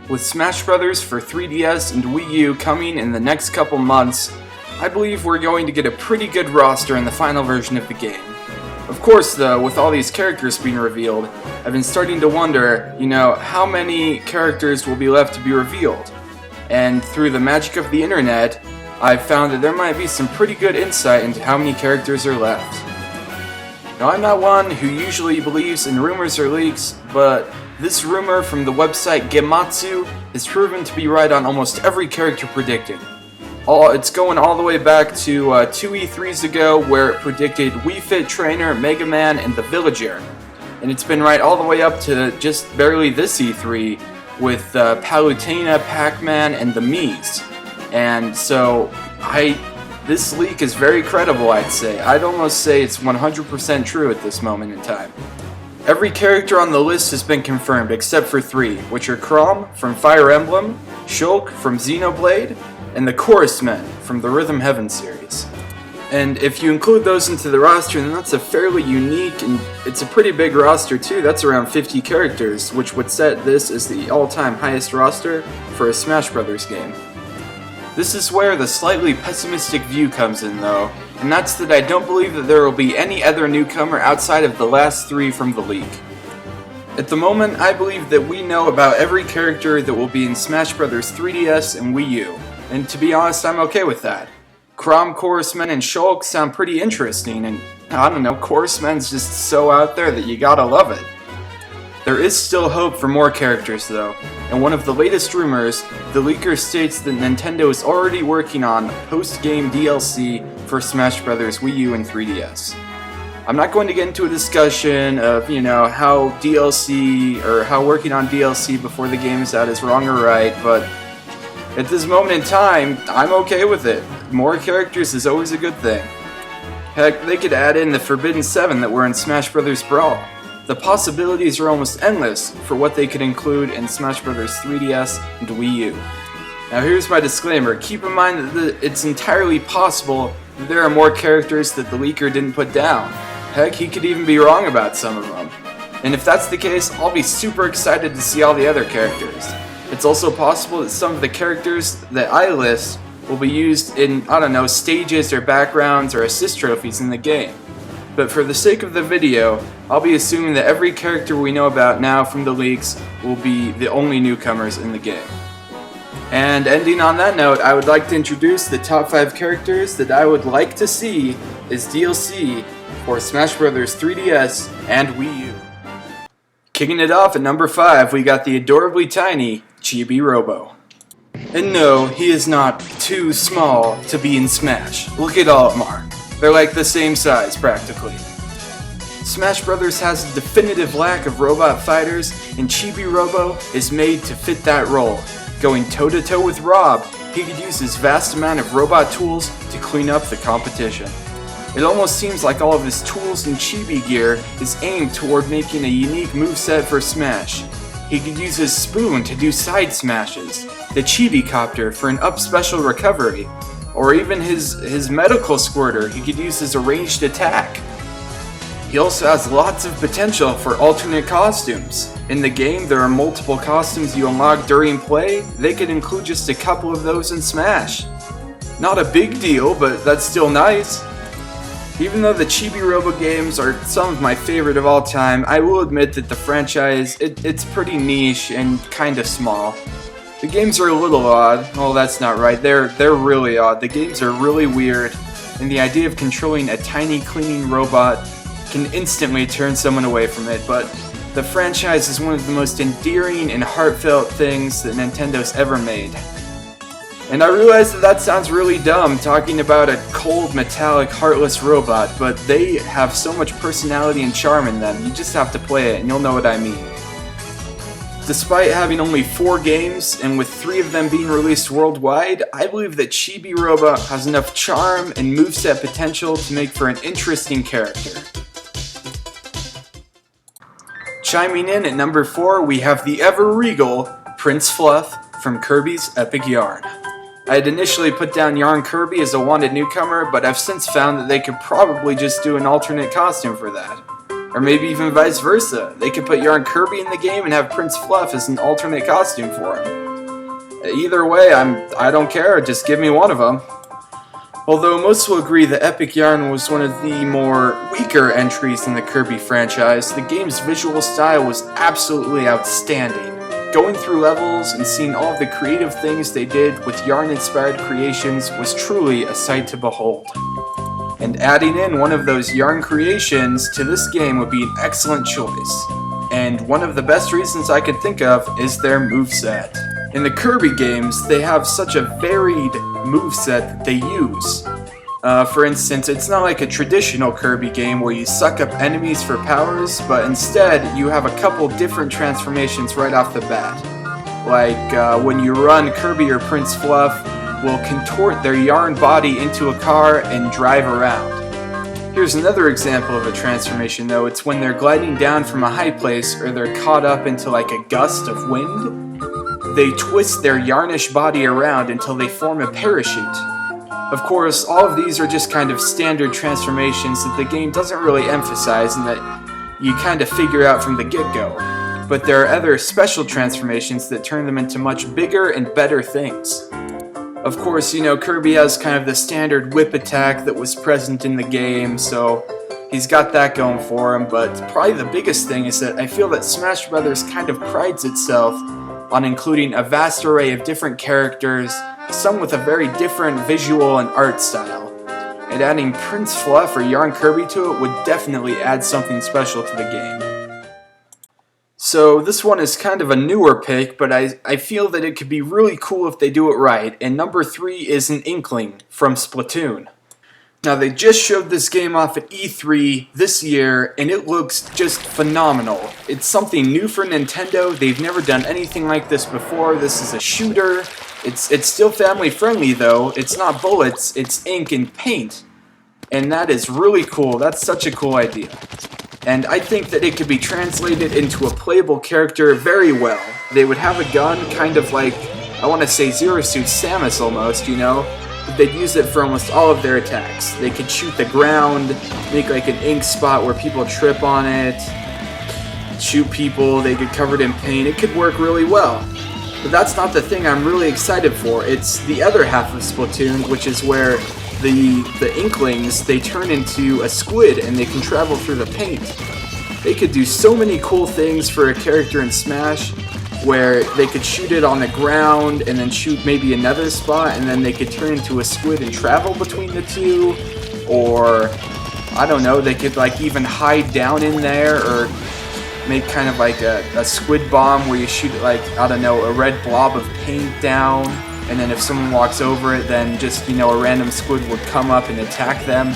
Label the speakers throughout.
Speaker 1: With Smash Bros. For 3DS and Wii U coming in the next couple months, I believe we're going to get a pretty good roster in the final version of the game. Of course though, with all these characters being revealed, I've been starting to wonder, how many characters will be left to be revealed. And through the magic of the internet, I've found that there might be some pretty good insight into how many characters are left. Now, I'm not one who usually believes in rumors or leaks, but this rumor from the website Gematsu is proven to be right on almost every character predicted. It's going all the way back to 2 E3s ago, where it predicted Wii Fit Trainer, Mega Man, and the Villager. And it's been right all the way up to just barely this E3 with Palutena, Pac-Man, and the Miis. And so, this leak is very credible, I'd say. I'd almost say it's 100% true at this moment in time. Every character on the list has been confirmed except for 3, which are Chrom from Fire Emblem, Shulk from Xenoblade, and the Chorus Men from the Rhythm Heaven series. And if you include those into the roster, then that's a fairly unique, and it's a pretty big roster too. That's around 50 characters, which would set this as the all-time highest roster for a Smash Bros. Game. This is where the slightly pessimistic view comes in though, and that's that I don't believe that there will be any other newcomer outside of the last 3 from the leak. At the moment, I believe that we know about every character that will be in Smash Bros. 3DS and Wii U, and to be honest, I'm okay with that. Chrom, Chorus Men, and Shulk sound pretty interesting, and I don't know, Chorus Men's just so out there that you gotta love it. There is still hope for more characters though, and one of the latest rumors, the leaker states that Nintendo is already working on post-game DLC for Smash Bros. Wii U and 3DS. I'm not going to get into a discussion of, how DLC, or how working on DLC before the game is out is wrong or right, but at this moment in time, I'm okay with it. More characters is always a good thing. Heck, they could add in the Forbidden 7 that were in Smash Bros. Brawl. The possibilities are almost endless for what they could include in Smash Bros. 3DS and Wii U. Now here's my disclaimer, keep in mind that it's entirely possible that there are more characters that the leaker didn't put down. Heck, he could even be wrong about some of them. And if that's the case, I'll be super excited to see all the other characters. It's also possible that some of the characters that I list will be used in, stages or backgrounds or assist trophies in the game. But for the sake of the video, I'll be assuming that every character we know about now from the leaks will be the only newcomers in the game. And ending on that note, I would like to introduce the top 5 characters that I would like to see as DLC for Smash Bros. 3DS and Wii U. Kicking it off at number 5, we got the adorably tiny Chibi Robo. And no, he is not too small to be in Smash. Look at all of them are. They're like the same size, practically. Smash Bros. Has a definitive lack of robot fighters, and Chibi Robo is made to fit that role. Going toe-to-toe with Rob, he could use his vast amount of robot tools to clean up the competition. It almost seems like all of his tools and Chibi gear is aimed toward making a unique moveset for Smash. He could use his spoon to do side smashes, the Chibi Copter for an up special recovery, or even his medical squirter he could use as a ranged attack. He also has lots of potential for alternate costumes. In the game, there are multiple costumes you unlock during play. They could include just a couple of those in Smash. Not a big deal, but that's still nice. Even though the Chibi Robo games are some of my favorite of all time, I will admit that the franchise, it's pretty niche and kinda small. The games are a little odd. Oh, that's not right. They're really odd. The games are really weird, and the idea of controlling a tiny cleaning robot can instantly turn someone away from it, but the franchise is one of the most endearing and heartfelt things that Nintendo's ever made. And I realize that sounds really dumb, talking about a cold, metallic, heartless robot, but they have so much personality and charm in them. You just have to play it, and you'll know what I mean. Despite having only 4 games, and with 3 of them being released worldwide, I believe that Chibi Robo has enough charm and moveset potential to make for an interesting character. Chiming in at number 4, we have the ever-regal Prince Fluff from Kirby's Epic Yarn. I had initially put down Yarn Kirby as a wanted newcomer, but I've since found that they could probably just do an alternate costume for that. Or maybe even vice versa. They could put Yarn Kirby in the game and have Prince Fluff as an alternate costume for him. Either way, I don't care, just give me one of them. Although most will agree that Epic Yarn was one of the more weaker entries in the Kirby franchise, the game's visual style was absolutely outstanding. Going through levels and seeing all of the creative things they did with Yarn-inspired creations was truly a sight to behold. And adding in one of those Yarn creations to this game would be an excellent choice. And one of the best reasons I could think of is their moveset. In the Kirby games, they have such a varied moveset that they use. For instance, it's not like a traditional Kirby game where you suck up enemies for powers, but instead you have a couple different transformations right off the bat. Like when you run, Kirby or Prince Fluff will contort their yarn body into a car and drive around. Here's another example of a transformation though. It's when they're gliding down from a high place or they're caught up into like a gust of wind. They twist their yarnish body around until they form a parachute. Of course, all of these are just kind of standard transformations that the game doesn't really emphasize and that you kind of figure out from the get-go. But there are other special transformations that turn them into much bigger and better things. Of course, you know, Kirby has kind of the standard whip attack that was present in the game, so he's got that going for him, but probably the biggest thing is that I feel that Smash Bros. Kind of prides itself on including a vast array of different characters, some with a very different visual and art style. And adding Prince Fluff or Yarn Kirby to it would definitely add something special to the game. So this one is kind of a newer pick, but I feel that it could be really cool if they do it right, and number 3 is an Inkling from Splatoon. Now they just showed this game off at E3 this year, and it looks just phenomenal. It's something new for Nintendo. They've never done anything like this before. This is a shooter. It's still family friendly though. It's not bullets, it's ink and paint. And that is really cool. That's such a cool idea. And I think that it could be translated into a playable character very well. They would have a gun kind of like, I want to say Zero Suit Samus almost, you know? But they'd use it for almost all of their attacks. They could shoot the ground, make like an ink spot where people trip on it, shoot people, they get covered in paint. It could work really well. But that's not the thing I'm really excited for. It's the other half of Splatoon, which is where the Inklings, they turn into a squid and they can travel through the paint. They could do so many cool things for a character in Smash, where they could shoot it on the ground and then shoot maybe another spot and then they could turn into a squid and travel between the two, or I don't know, they could like even hide down in there or make kind of like a squid bomb where you shoot like, I don't know, a red blob of paint down, and then if someone walks over it, then just, you know, a random squid would come up and attack them.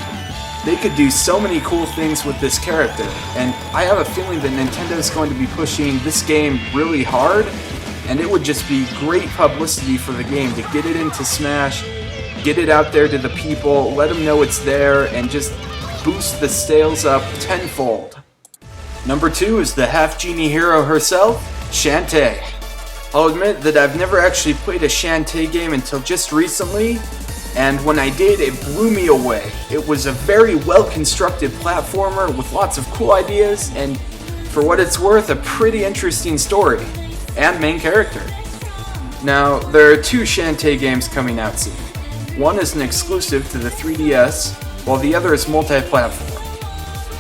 Speaker 1: They could do so many cool things with this character, and I have a feeling that Nintendo is going to be pushing this game really hard, and it would just be great publicity for the game to get it into Smash, get it out there to the people, let them know it's there, and just boost the sales up tenfold. Number 2 is the half-genie hero herself, Shantae. I'll admit that I've never actually played a Shantae game until just recently, and when I did, it blew me away. It was a very well-constructed platformer with lots of cool ideas, and for what it's worth, a pretty interesting story, and main character. Now, there are 2 Shantae games coming out soon. One is an exclusive to the 3DS, while the other is multi-platform.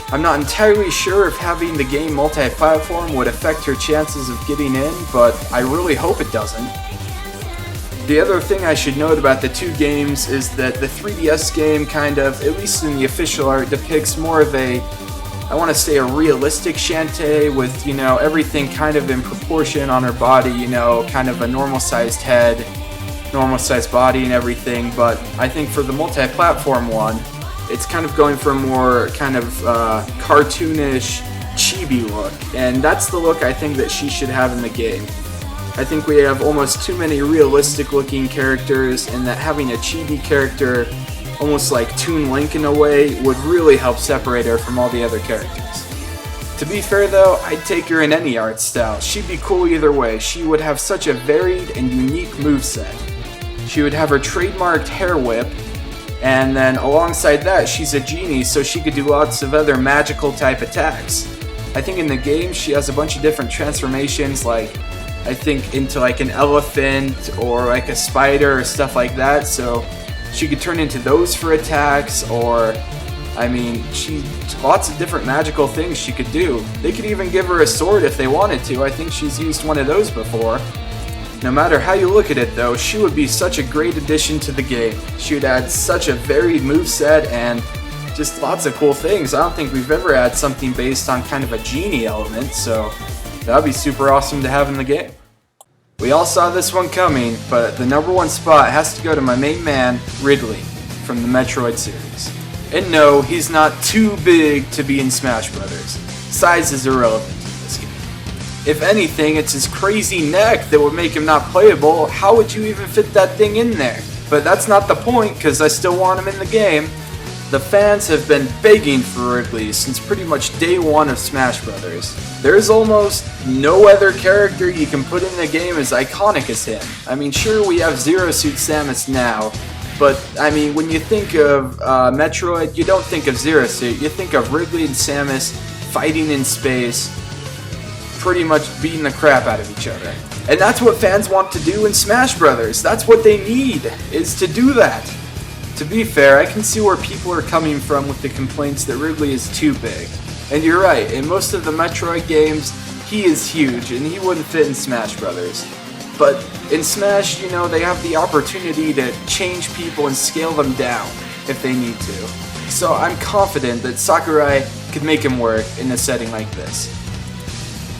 Speaker 1: I'm not entirely sure if having the game multi-platform would affect her chances of getting in, but I really hope it doesn't. The other thing I should note about the 2 games is that the 3DS game kind of, at least in the official art, depicts more of a, I want to say a realistic Shantae with, you know, everything kind of in proportion on her body, you know, kind of a normal-sized head, normal-sized body and everything, but I think for the multi-platform one, it's kind of going for a more kind of cartoonish, chibi look, and that's the look I think that she should have in the game. I think we have almost too many realistic looking characters, and that having a chibi character, almost like Toon Link in a way, would really help separate her from all the other characters. To be fair though, I'd take her in any art style. She'd be cool either way. She would have such a varied and unique moveset. She would have her trademarked hair whip, And then alongside that, she's a genie, so she could do lots of other magical type attacks. I think in the game she has a bunch of different transformations, like I think into like an elephant or like a spider or stuff like that, so she could turn into those for attacks, or I mean, lots of different magical things she could do. They could even give her a sword if they wanted to. I think she's used one of those before. No matter how you look at it though, she would be such a great addition to the game. She would add such a varied moveset and just lots of cool things. I don't think we've ever had something based on kind of a genie element, so that would be super awesome to have in the game. We all saw this one coming, but the #1 spot has to go to my main man, Ridley, from the Metroid series. And no, he's not too big to be in Smash Brothers. Size is irrelevant in this game. If anything, it's his crazy neck that would make him not playable. How would you even fit that thing in there? But that's not the point, because I still want him in the game. The fans have been begging for Ridley since pretty much day one of Smash Brothers. There's almost no other character you can put in the game as iconic as him. I mean, sure, we have Zero Suit Samus now, but I mean, when you think of Metroid, you don't think of Zero Suit. You think of Ridley and Samus fighting in space, pretty much beating the crap out of each other. And that's what fans want to do in Smash Brothers. That's what they need, is to do that. To be fair, I can see where people are coming from with the complaints that Ridley is too big. And you're right, in most of the Metroid games, he is huge and he wouldn't fit in Smash Brothers. But in Smash, you know, they have the opportunity to change people and scale them down if they need to. So I'm confident that Sakurai could make him work in a setting like this.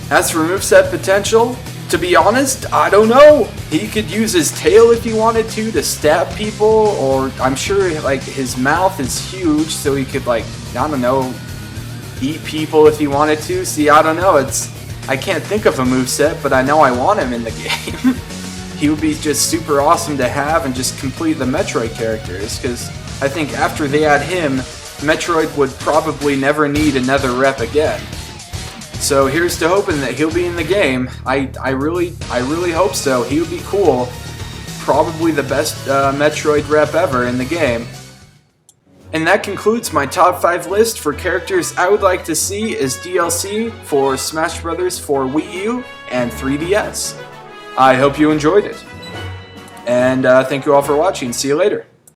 Speaker 1: As for moveset potential, to be honest, I don't know. He could use his tail if he wanted to stab people, or I'm sure like his mouth is huge, so he could like, I don't know, eat people if he wanted to. See, I don't know. I can't think of a moveset, but I know I want him in the game. He would be just super awesome to have and just complete the Metroid characters, because I think after they add him, Metroid would probably never need another rep again. So here's to hoping that he'll be in the game. I really hope so. He would be cool. Probably the best Metroid rep ever in the game. And that concludes my top 5 list for characters I would like to see as DLC for Smash Brothers for Wii U and 3DS. I hope you enjoyed it. And thank you all for watching. See you later.